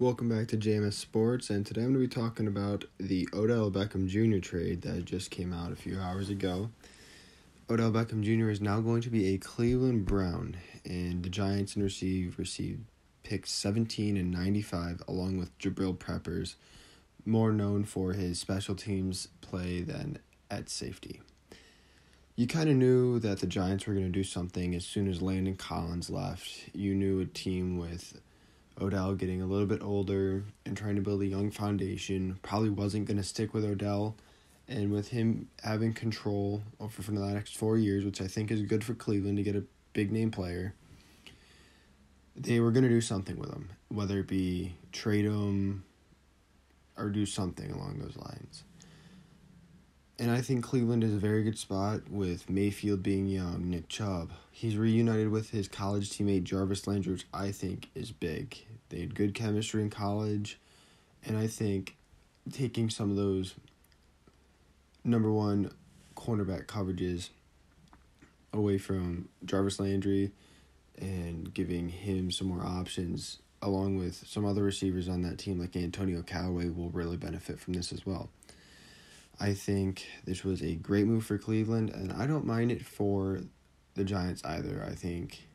Welcome back to JMS Sports, and today I'm going to be talking about the Odell Beckham Jr. trade that just came out a few hours ago. Odell Beckham Jr. is now going to be a Cleveland Brown, and the Giants received picks 17 and 95, along with Jabril Peppers, more known for his special teams play than at safety. You kind of knew that the Giants were going to do something as soon as Landon Collins left. You knew a team with Odell getting a little bit older and trying to build a young foundation probably wasn't going to stick with Odell, and with him having control for the next 4 years, which I think is good for Cleveland to get a big name player, they were going to do something with him, whether it be trade him or do something along those lines. And I think Cleveland is a very good spot with Mayfield being young, Nick Chubb. He's reunited with his college teammate Jarvis Landry, which I think is big. They had good chemistry in college, and I think taking some of those number one cornerback coverages away from Jarvis Landry and giving him some more options, along with some other receivers on that team like Antonio Callaway, will really benefit from this as well. I think this was a great move for Cleveland, and I don't mind it for the Giants either. I think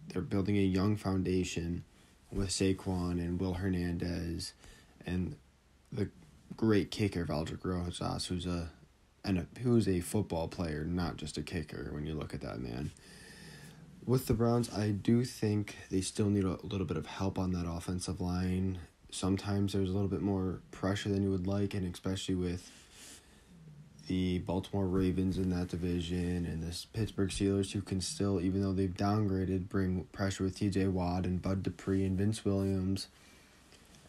they're building a young foundation with Saquon and Will Hernandez and the great kicker Valdrick Rosas, who's a football player, not just a kicker when you look at that man. With the Browns, I do think they still need a little bit of help on that offensive line. Sometimes there's a little bit more pressure than you would like, and especially with the Baltimore Ravens in that division and the Pittsburgh Steelers, who can still, even though they've downgraded, bring pressure with TJ Watt and Bud Dupree and Vince Williams,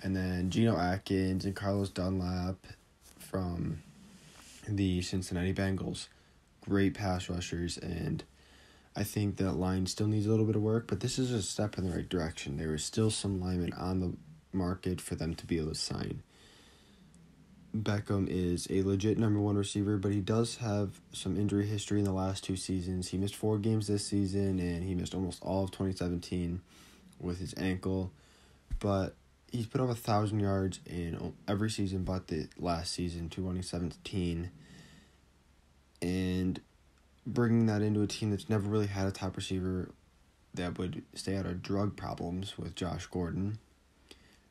and then Geno Atkins and Carlos Dunlap from the Cincinnati Bengals. Great pass rushers, and I think that line still needs a little bit of work, but this is a step in the right direction. There is still some linemen on the market for them to be able to sign. Beckham is a legit number one receiver, but he does have some injury history in the last 2 seasons. He missed 4 games this season, and he missed almost all of 2017 with his ankle. But he's put up 1,000 yards in every season but the last season, 2017. And bringing that into a team that's never really had a top receiver that would stay out of drug problems with Josh Gordon,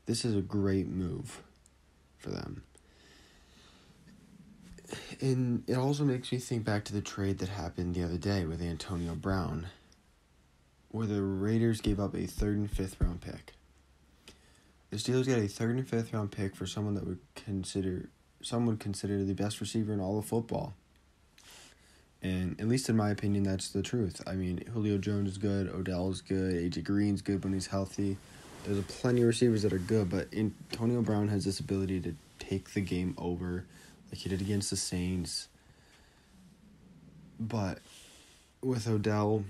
this is a great move for them. And it also makes me think back to the trade that happened the other day with Antonio Brown, where the Raiders gave up a 3rd and 5th round pick. The Steelers got a 3rd and 5th round pick for someone that some would consider the best receiver in all of football. And at least in my opinion, that's the truth. I mean, Julio Jones is good, Odell is good, AJ Green's good when he's healthy. There's plenty of receivers that are good, but Antonio Brown has this ability to take the game over, like he did against the Saints. But with Odell,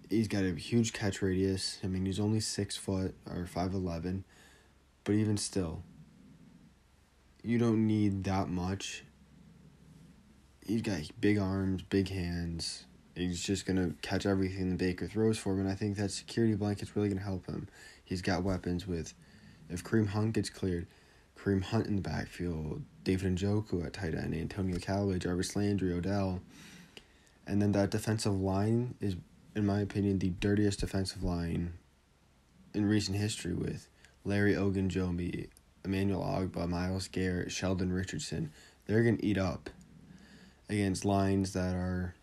he's got a huge catch radius. I mean, he's only 6 foot or 5'11", but even still, you don't need that much. He's got big arms, big hands. He's just going to catch everything the Baker throws for him, and I think that security blanket's really going to help him. He's got weapons with, if Kareem Hunt gets cleared, Kareem Hunt in the backfield, David Njoku at tight end, Antonio Callaway, Jarvis Landry, Odell. And then that defensive line is, in my opinion, the dirtiest defensive line in recent history, with Larry Ogunjobi, Emmanuel Ogbah, Myles Garrett, Sheldon Richardson. They're going to eat up against lines that are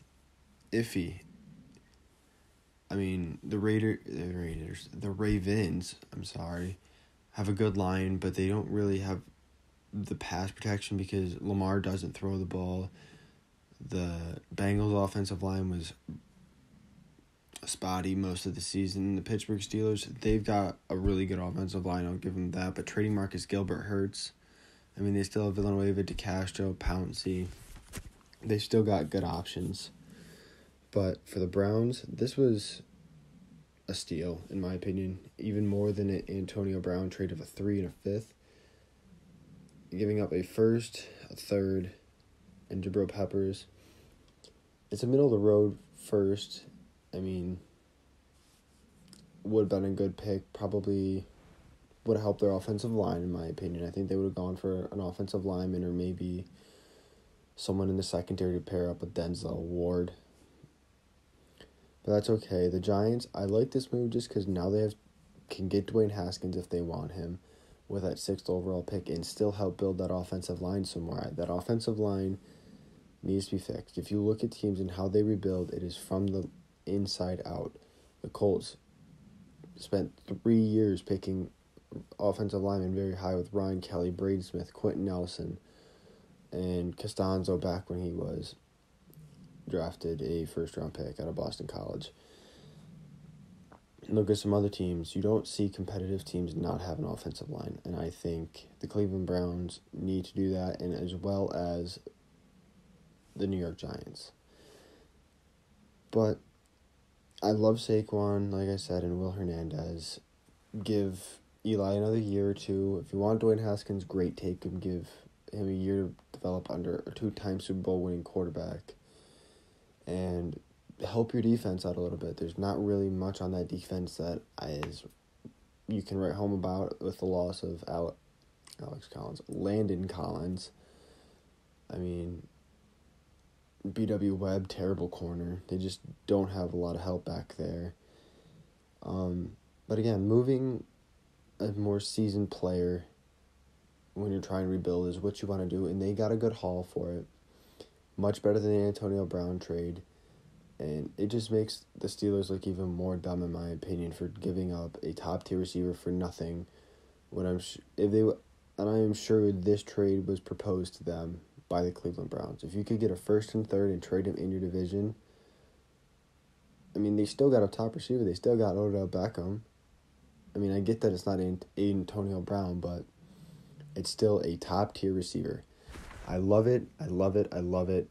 iffy. I mean, the Ravens, have a good line, but they don't really have the pass protection because Lamar doesn't throw the ball. The Bengals' offensive line was spotty most of the season. The Pittsburgh Steelers, they've got a really good offensive line, I'll give them that, but trading Marcus Gilbert hurts. I mean, they still have Villanueva, DeCastro, Pouncey. They still got good options. But for the Browns, this was a steal, in my opinion, even more than an Antonio Brown trade of a 3 and a 5th. Giving up a 1st, a 3rd, and Jabril Peppers. It's a middle-of-the-road 1st. I mean, would have been a good pick, probably would have helped their offensive line, in my opinion. I think they would have gone for an offensive lineman or maybe someone in the secondary to pair up with Denzel Ward. But that's okay. The Giants, I like this move just because now can get Dwayne Haskins if they want him with that 6th overall pick and still help build that offensive line some more. That offensive line needs to be fixed. If you look at teams and how they rebuild, it is from the inside out. The Colts spent 3 years picking offensive linemen very high with Ryan Kelly, Braden Smith, Quentin Nelson, and Costanzo back when he was drafted a first-round pick out of Boston College. Look at some other teams. You don't see competitive teams not have an offensive line, and I think the Cleveland Browns need to do that, and as well as the New York Giants. But I love Saquon, like I said, and Will Hernandez. Give Eli another year or two. If you want Dwayne Haskins, great. Take him. Give him a year to develop under a 2-time Super Bowl winning quarterback. And help your defense out a little bit. There's not really much on that defense that you can write home about with the loss of Landon Collins. I mean, B.W. Webb, terrible corner. They just don't have a lot of help back there. But again, moving a more seasoned player when you're trying to rebuild is what you want to do, and they got a good haul for it. Much better than the Antonio Brown trade. And it just makes the Steelers look even more dumb, in my opinion, for giving up a top-tier receiver for nothing. And I am sure this trade was proposed to them by the Cleveland Browns. If you could get a 1st and 3rd and trade him in your division, I mean, they still got a top receiver. They still got Odell Beckham. I mean, I get that it's not Antonio Brown, but it's still a top-tier receiver. I love it. I love it. I love it.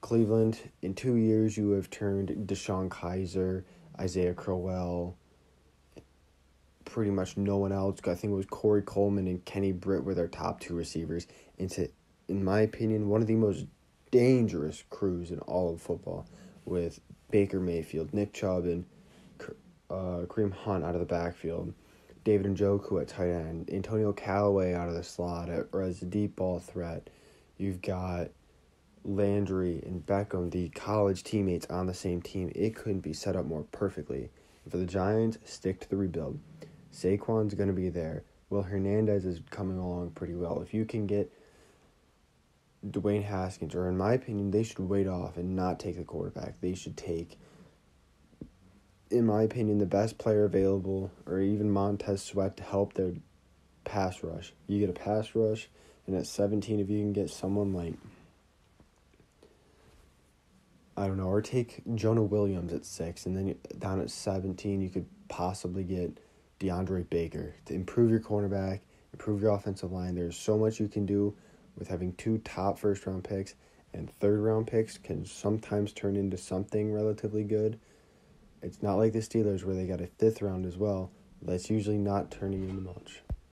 Cleveland, in 2 years, you have turned Deshaun Kaiser, Isaiah Crowell, pretty much no one else. I think it was Corey Coleman and Kenny Britt were their top 2 receivers into, in my opinion, one of the most dangerous crews in all of football with Baker Mayfield, Nick Chubb, and Kareem Hunt out of the backfield, David Njoku at tight end, Antonio Callaway out of the slot or as a deep ball threat. You've got Landry and Beckham, the college teammates on the same team. It couldn't be set up more perfectly. And for the Giants, stick to the rebuild. Saquon's going to be there. Will Hernandez is coming along pretty well. If you can get Dwayne Haskins, or in my opinion, they should wait off and not take the quarterback. They should take, in my opinion, the best player available, or even Montez Sweat to help their pass rush. You get a pass rush, and at 17, if you can get someone like, I don't know, or take Jonah Williams at 6, and then down at 17, you could possibly get DeAndre Baker to improve your cornerback, improve your offensive line. There's so much you can do with having 2 top first-round picks, and third-round picks can sometimes turn into something relatively good. It's not like the Steelers where they got a 5th round as well. That's usually not turning into much.